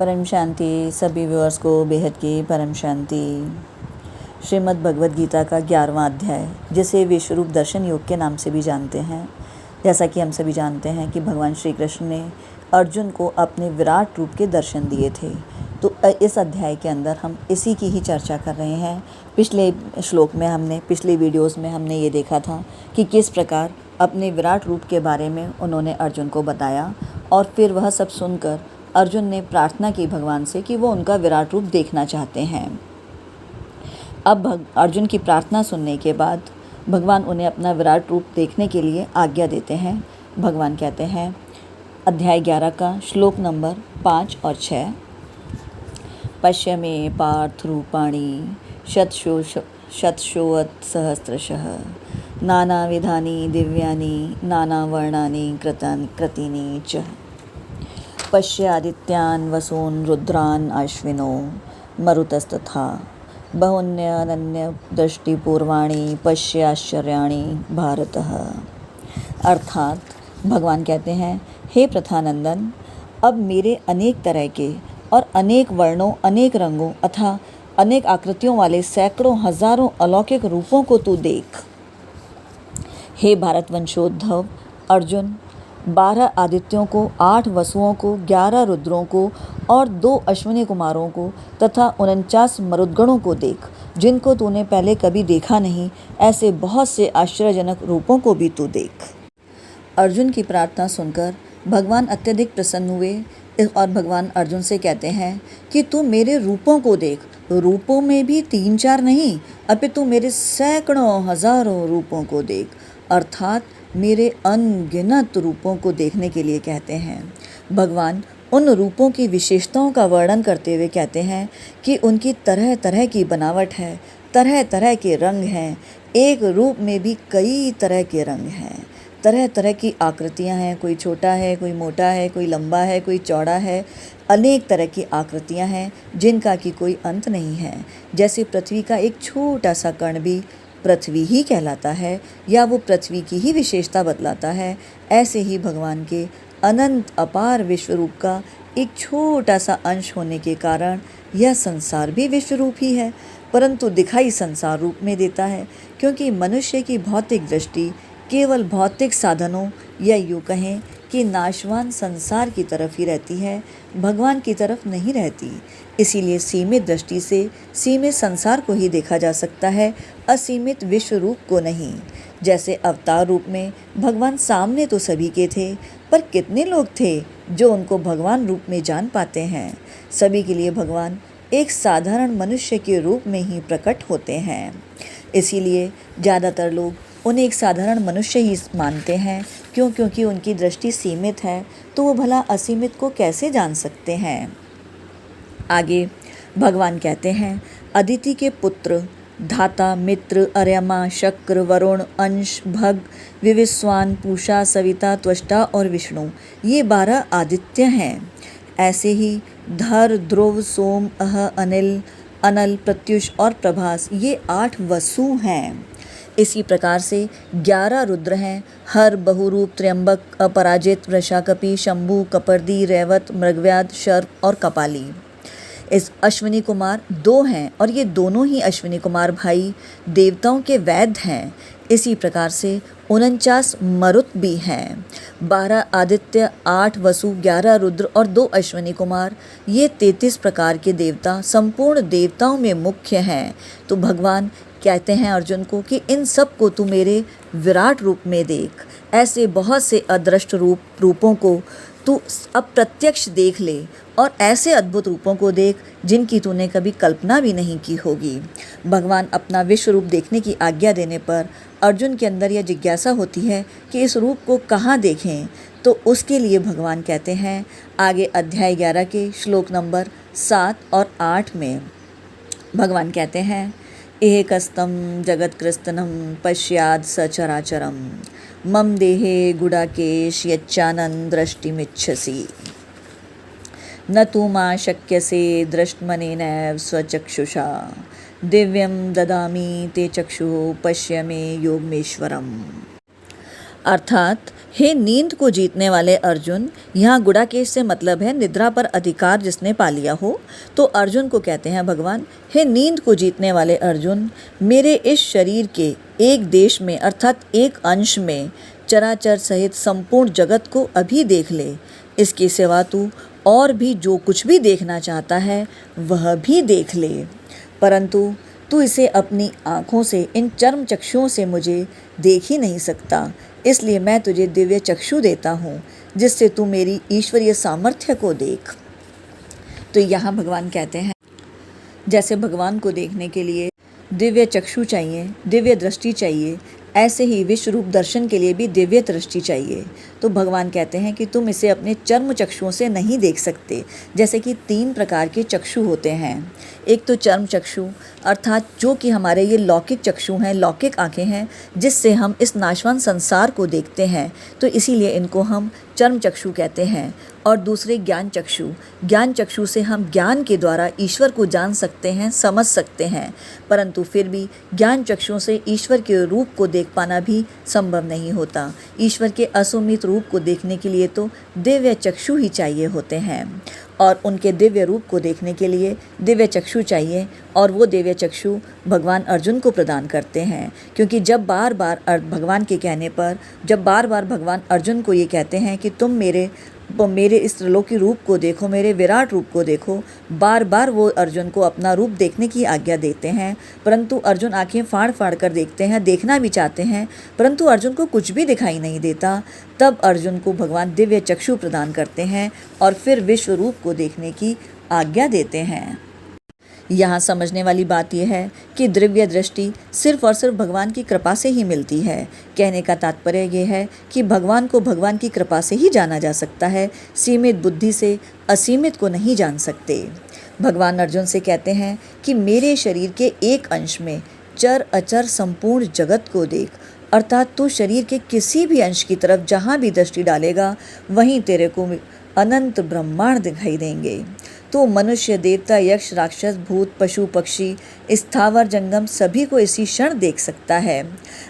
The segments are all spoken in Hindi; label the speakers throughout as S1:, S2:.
S1: परम शांति। सभी व्यूअर्स को बेहद की परम शांति। श्रीमद् भगवद गीता का 11वां अध्याय, जिसे विश्वरूप दर्शन योग के नाम से भी जानते हैं। जैसा कि हम सभी जानते हैं कि भगवान श्री कृष्ण ने अर्जुन को अपने विराट रूप के दर्शन दिए थे। तो इस अध्याय के अंदर हम इसी की ही चर्चा कर रहे हैं। पिछले श्लोक में पिछले वीडियोस में हमने ये देखा था कि किस प्रकार अपने विराट रूप के बारे में उन्होंने अर्जुन को बताया, और फिर वह सब सुनकर अर्जुन ने प्रार्थना की भगवान से कि वो उनका विराट रूप देखना चाहते हैं। अब अर्जुन की प्रार्थना सुनने के बाद भगवान उन्हें अपना विराट रूप देखने के लिए आज्ञा देते हैं। भगवान कहते हैं, अध्याय 11 का श्लोक नंबर 5 और 6, पश्य मे पार्थ रूपाणि शतशोऽथ सहस्रशः नानाविधानि दिव्यानि नानावर्णानि कृतीनि च पश्य आदित्यान् वसून् रुद्रान् अश्विनो मरुतस्तथा बहुन्यनन्यदृष्टिपूर्वाणि पश्य आश्चर्याणि भारतः। अर्थात भगवान कहते हैं, हे प्रथानंदन, अब मेरे अनेक तरह के और अनेक वर्णों, अनेक रंगों तथा अनेक आकृतियों वाले सैकड़ों हजारों अलौकिक रूपों को तू देख। हे भारतवंशोद्धव अर्जुन, 12 आदित्यों को, 8 वसुओं को, 11 रुद्रों को और 2 अश्विनी कुमारों को तथा 49 मरुद्गणों को देख, जिनको तूने पहले कभी देखा नहीं। ऐसे बहुत से आश्चर्यजनक रूपों को भी तू देख। अर्जुन की प्रार्थना सुनकर भगवान अत्यधिक प्रसन्न हुए और भगवान अर्जुन से कहते हैं कि तू मेरे रूपों को देख। रूपों में भी 3-4 नहीं, अपितु मेरे सैकड़ों हजारों रूपों को देख। अर्थात मेरे अनगिनत रूपों को देखने के लिए कहते हैं। भगवान उन रूपों की विशेषताओं का वर्णन करते हुए कहते हैं कि उनकी तरह तरह की बनावट है, तरह तरह के रंग हैं। एक रूप में भी कई तरह के रंग हैं, तरह तरह की आकृतियां हैं। कोई छोटा है, कोई मोटा है, कोई लंबा है, कोई चौड़ा है। अनेक तरह की आकृतियां हैं जिनका कि कोई अंत नहीं है। जैसे पृथ्वी का एक छोटा सा कण भी पृथ्वी ही कहलाता है, या वो पृथ्वी की ही विशेषता बतलाता है, ऐसे ही भगवान के अनंत अपार विश्वरूप का एक छोटा सा अंश होने के कारण यह संसार भी विश्वरूप ही है, परंतु दिखाई संसार रूप में देता है, क्योंकि मनुष्य की भौतिक दृष्टि केवल भौतिक साधनों या यूँ कहें कि नाशवान संसार की तरफ ही रहती है, भगवान की तरफ नहीं रहती। इसीलिए सीमित दृष्टि से सीमित संसार को ही देखा जा सकता है, असीमित विश्व रूप को नहीं। जैसे अवतार रूप में भगवान सामने तो सभी के थे, पर कितने लोग थे जो उनको भगवान रूप में जान पाते हैं। सभी के लिए भगवान एक साधारण मनुष्य के रूप में ही प्रकट होते हैं। इसीलिए ज़्यादातर लोग उन्हें एक साधारण मनुष्य ही मानते हैं। क्योंकि उनकी दृष्टि सीमित है, तो वो भला असीमित को कैसे जान सकते हैं। आगे भगवान कहते हैं, अदिति के पुत्र धाता, मित्र, अर्यमा, शक्र, वरुण, अंश, भग, विविस्वान, पूषा, सविता, त्वष्टा और विष्णु, ये 12 आदित्य हैं। ऐसे ही धर, ध्रुव, सोम, अनिल, अनल, प्रत्युष और प्रभास, ये 8 वसु हैं। इसी प्रकार से 11 रुद्र हैं, हर, बहुरूप, त्र्यंबक, अपराजित, वृषाकपि, शंभु, कपर्दी, रैवत, मृगव्याध, सर्प और कपाली। इस अश्विनी कुमार 2 हैं, और ये दोनों ही अश्विनी कुमार भाई देवताओं के वैद्य हैं। इसी प्रकार से 49 मरुत भी हैं। 12 आदित्य, 8 वसु, 11 रुद्र और 2 अश्विनी कुमार, ये 33 प्रकार के देवता रूप देवताओं में मुख्य हैं। तो भगवान कहते हैं अर्जुन को कि इन सब को तू मेरे विराट रूप में देख। ऐसे बहुत से अदृष्ट रूपों को तू अप्रत्यक्ष देख ले, और ऐसे अद्भुत रूपों को देख जिनकी तूने कभी कल्पना भी नहीं की होगी। भगवान अपना विश्व रूप देखने की आज्ञा देने पर अर्जुन के अंदर यह जिज्ञासा होती है कि इस रूप को कहाँ देखें। तो उसके लिए भगवान कहते हैं आगे अध्याय 11 के श्लोक नंबर 7 और 8 में भगवान कहते हैं, एकस्तम जगत्कृत्स्नं पश्यात् सचराचरं मम देहे गुडाकेश यच्चानन् दृष्टिमिच्छसि न तू मां शक्यसे दृष्टमनेनैव स्वचक्षुषा दिव्यं ददामि ते चक्षुः पश्य मे योगमेश्वरम्। अर्थात हे नींद को जीतने वाले अर्जुन, यहाँ गुड़ाकेश से मतलब है निद्रा पर अधिकार जिसने पा लिया हो। तो अर्जुन को कहते हैं भगवान, हे नींद को जीतने वाले अर्जुन, मेरे इस शरीर के एक देश में अर्थात एक अंश में चराचर सहित संपूर्ण जगत को अभी देख ले। इसके सिवा तू और भी जो कुछ भी देखना चाहता है वह भी देख ले, परंतु तू इसे अपनी आँखों से, इन चर्म चक्षुओं से मुझे देख ही नहीं सकता। इसलिए मैं तुझे दिव्य चक्षु देता हूँ, जिससे तू मेरी ईश्वरीय सामर्थ्य को देख। तो यहाँ भगवान कहते हैं, जैसे भगवान को देखने के लिए दिव्य चक्षु चाहिए, दिव्य दृष्टि चाहिए, ऐसे ही विश्व रूप दर्शन के लिए भी दिव्य दृष्टि चाहिए। तो भगवान कहते हैं कि तुम इसे अपने चर्म चक्षुओं से नहीं देख सकते। जैसे कि 3 प्रकार के चक्षु होते हैं। एक तो चर्म चक्षु, अर्थात जो कि हमारे ये लौकिक चक्षु हैं, लौकिक आँखें हैं, जिससे हम इस नाशवान संसार को देखते हैं, तो इसीलिए इनको हम चर्म चक्षु कहते हैं। और दूसरे ज्ञान चक्षु, ज्ञान चक्षु से हम ज्ञान के द्वारा ईश्वर को जान सकते हैं, समझ सकते हैं, परंतु फिर भी ज्ञान चक्षुओं से ईश्वर के रूप को देख पाना भी संभव नहीं होता। ईश्वर के असुमित रूप को देखने के लिए तो दिव्य चक्षु ही चाहिए होते हैं, और उनके दिव्य रूप को देखने के लिए दिव्य चक्षु चाहिए, और वो दिव्य चक्षु भगवान अर्जुन को प्रदान करते हैं। क्योंकि जब बार बार भगवान के कहने पर, जब बार बार भगवान अर्जुन को ये कहते हैं कि तुम मेरे इस त्रिलोकी रूप को देखो, मेरे विराट रूप को देखो, बार बार वो अर्जुन को अपना रूप देखने की आज्ञा देते हैं, परंतु अर्जुन आंखें फाड़ फाड़ कर देखते हैं, देखना भी चाहते हैं, परंतु अर्जुन को कुछ भी दिखाई नहीं देता। तब अर्जुन को भगवान दिव्य चक्षु प्रदान करते हैं और फिर विश्व रूप को देखने की आज्ञा देते हैं। यहाँ समझने वाली बात यह है कि दिव्य दृष्टि सिर्फ और सिर्फ भगवान की कृपा से ही मिलती है। कहने का तात्पर्य यह है कि भगवान को भगवान की कृपा से ही जाना जा सकता है, सीमित बुद्धि से असीमित को नहीं जान सकते। भगवान अर्जुन से कहते हैं कि मेरे शरीर के एक अंश में चर अचर संपूर्ण जगत को देख, अर्थात तू शरीर के किसी भी अंश की तरफ जहाँ भी दृष्टि डालेगा वहीं तेरे को अनंत ब्रह्मांड दिखाई देंगे। तो मनुष्य, देवता, यक्ष, राक्षस, भूत, पशु, पक्षी, स्थावर, जंगम सभी को इसी क्षण देख सकता है।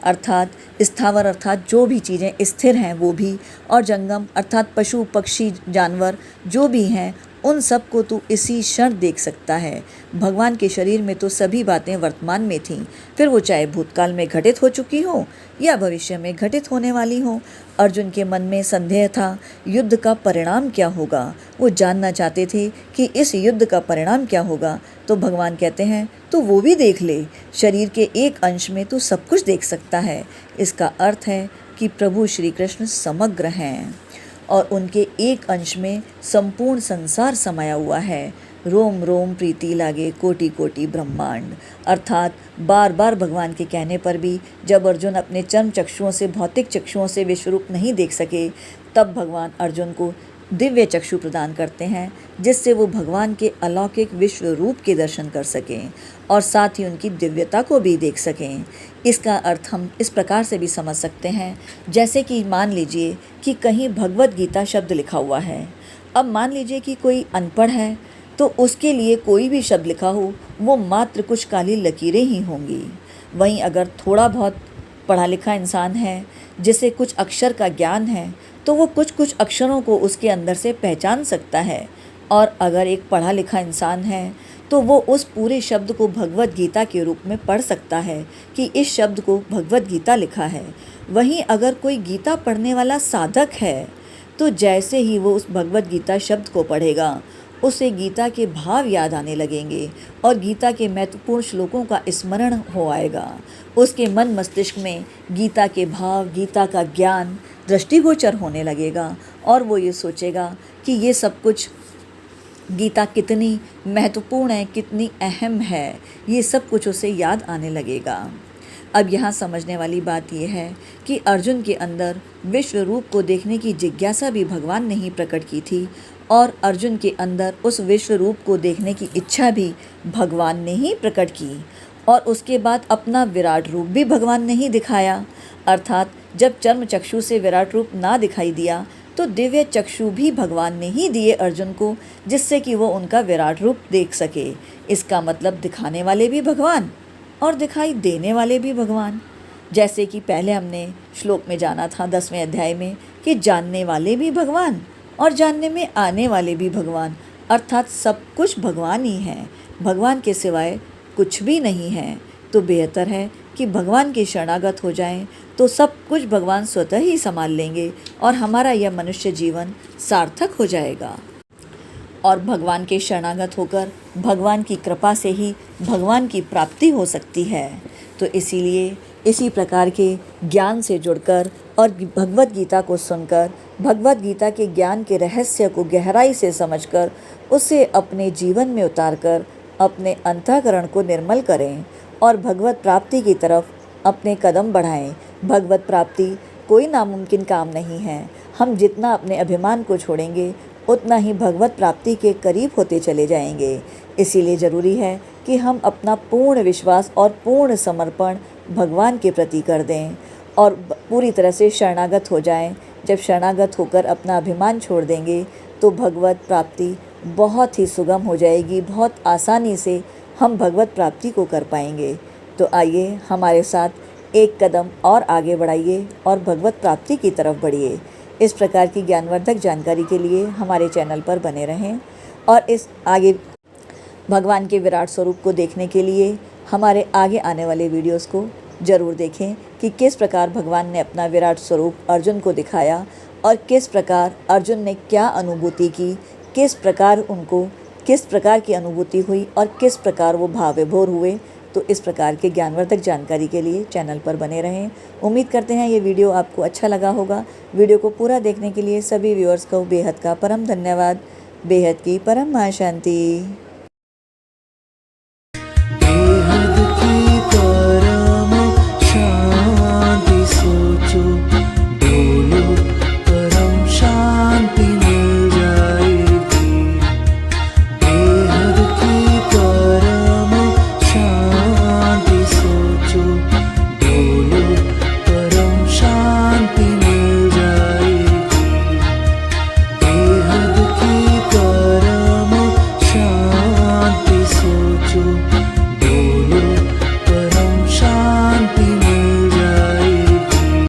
S1: अर्थात स्थावर अर्थात जो भी चीज़ें स्थिर हैं वो भी, और जंगम अर्थात पशु, पक्षी, जानवर जो भी हैं उन सब को तू इसी क्षण देख सकता है। भगवान के शरीर में तो सभी बातें वर्तमान में थीं, फिर वो चाहे भूतकाल में घटित हो चुकी हो या भविष्य में घटित होने वाली हो। अर्जुन के मन में संदेह था, युद्ध का परिणाम क्या होगा। वो जानना चाहते थे कि इस युद्ध का परिणाम क्या होगा। तो भगवान कहते हैं तो वो भी देख ले, शरीर के एक अंश में तू सब कुछ देख सकता है। इसका अर्थ है कि प्रभु श्री कृष्ण समग्र हैं और उनके एक अंश में संपूर्ण संसार समाया हुआ है। रोम रोम प्रीति लागे कोटि कोटि ब्रह्मांड। अर्थात बार बार भगवान के कहने पर भी जब अर्जुन अपने चर्म चक्षुओं से, भौतिक चक्षुओं से विश्वरूप नहीं देख सके, तब भगवान अर्जुन को दिव्य चक्षु प्रदान करते हैं, जिससे वो भगवान के अलौकिक विश्व रूप के दर्शन कर सकें और साथ ही उनकी दिव्यता को भी देख सकें। इसका अर्थ हम इस प्रकार से भी समझ सकते हैं, जैसे कि मान लीजिए कि कहीं भगवत गीता शब्द लिखा हुआ है। अब मान लीजिए कि कोई अनपढ़ है, तो उसके लिए कोई भी शब्द लिखा हो वो मात्र कुछ काली लकीरें ही होंगी। वहीं अगर थोड़ा बहुत पढ़ा लिखा इंसान है, जिसे कुछ अक्षर का ज्ञान है, तो वो कुछ कुछ अक्षरों को उसके अंदर से पहचान सकता है। और अगर एक पढ़ा लिखा इंसान है तो वो उस पूरे शब्द को भगवत गीता के रूप में पढ़ सकता है कि इस शब्द को भगवत गीता लिखा है। वहीं अगर कोई गीता पढ़ने वाला साधक है, तो जैसे ही वो उस भगवत गीता शब्द को पढ़ेगा, उसे गीता के भाव याद आने लगेंगे और गीता के महत्वपूर्ण श्लोकों का स्मरण हो आएगा। उसके मन मस्तिष्क में गीता के भाव, गीता का ज्ञान दृष्टिगोचर होने लगेगा और वो ये सोचेगा कि ये सब कुछ गीता कितनी महत्वपूर्ण है, कितनी अहम है, ये सब कुछ उसे याद आने लगेगा। अब यहाँ समझने वाली बात यह है कि अर्जुन के अंदर विश्व रूप को देखने की जिज्ञासा भी भगवान ने ही प्रकट की थी और अर्जुन के अंदर उस विश्व रूप को देखने की इच्छा भी भगवान ने ही प्रकट की और उसके बाद अपना विराट रूप भी भगवान ने ही दिखाया। अर्थात जब चर्म चक्षु से विराट रूप ना दिखाई दिया तो दिव्य चक्षु भी भगवान ने ही दिए अर्जुन को, जिससे कि वो उनका विराट रूप देख सके। इसका मतलब दिखाने वाले भी भगवान और दिखाई देने वाले भी भगवान। जैसे कि पहले हमने श्लोक में जाना था 10वें अध्याय में कि जानने वाले भी भगवान और जानने में आने वाले भी भगवान, अर्थात सब कुछ भगवान ही है, भगवान के सिवाय कुछ भी नहीं है। तो बेहतर है कि भगवान के शरणागत हो जाएं, तो सब कुछ भगवान स्वतः ही संभाल लेंगे और हमारा यह मनुष्य जीवन सार्थक हो जाएगा। और भगवान के शरणागत होकर भगवान की कृपा से ही भगवान की प्राप्ति हो सकती है। तो इसीलिए इसी प्रकार के ज्ञान से जुड़कर और भगवत गीता को सुनकर, भगवत गीता के ज्ञान के रहस्य को गहराई से समझकर उसे अपने जीवन में उतारकर अपने अंतःकरण को निर्मल करें और भगवत प्राप्ति की तरफ अपने कदम बढ़ाएं। भगवत प्राप्ति कोई नामुमकिन काम नहीं है। हम जितना अपने अभिमान को छोड़ेंगे उतना ही भगवत प्राप्ति के करीब होते चले जाएंगे। इसीलिए ज़रूरी है कि हम अपना पूर्ण विश्वास और पूर्ण समर्पण भगवान के प्रति कर दें और पूरी तरह से शरणागत हो जाएं। जब शरणागत होकर अपना अभिमान छोड़ देंगे तो भगवत प्राप्ति बहुत ही सुगम हो जाएगी, बहुत आसानी से हम भगवत प्राप्ति को कर पाएंगे। तो आइए हमारे साथ एक कदम और आगे बढ़ाइए और भगवत प्राप्ति की तरफ बढ़िए। इस प्रकार की ज्ञानवर्धक जानकारी के लिए हमारे चैनल पर बने रहें और इस आगे भगवान के विराट स्वरूप को देखने के लिए हमारे आगे आने वाले वीडियोस को ज़रूर देखें कि किस प्रकार भगवान ने अपना विराट स्वरूप अर्जुन को दिखाया और किस प्रकार अर्जुन ने क्या अनुभूति की, किस प्रकार उनको किस प्रकार की अनुभूति हुई और किस प्रकार वो भाव विभोर हुए। तो इस प्रकार के ज्ञानवर्धक जानकारी के लिए चैनल पर बने रहें। उम्मीद करते हैं ये वीडियो आपको अच्छा लगा होगा। वीडियो को पूरा देखने के लिए सभी व्यूअर्स को बेहद का परम धन्यवाद। बेहद की परम महाशांति।
S2: सोचो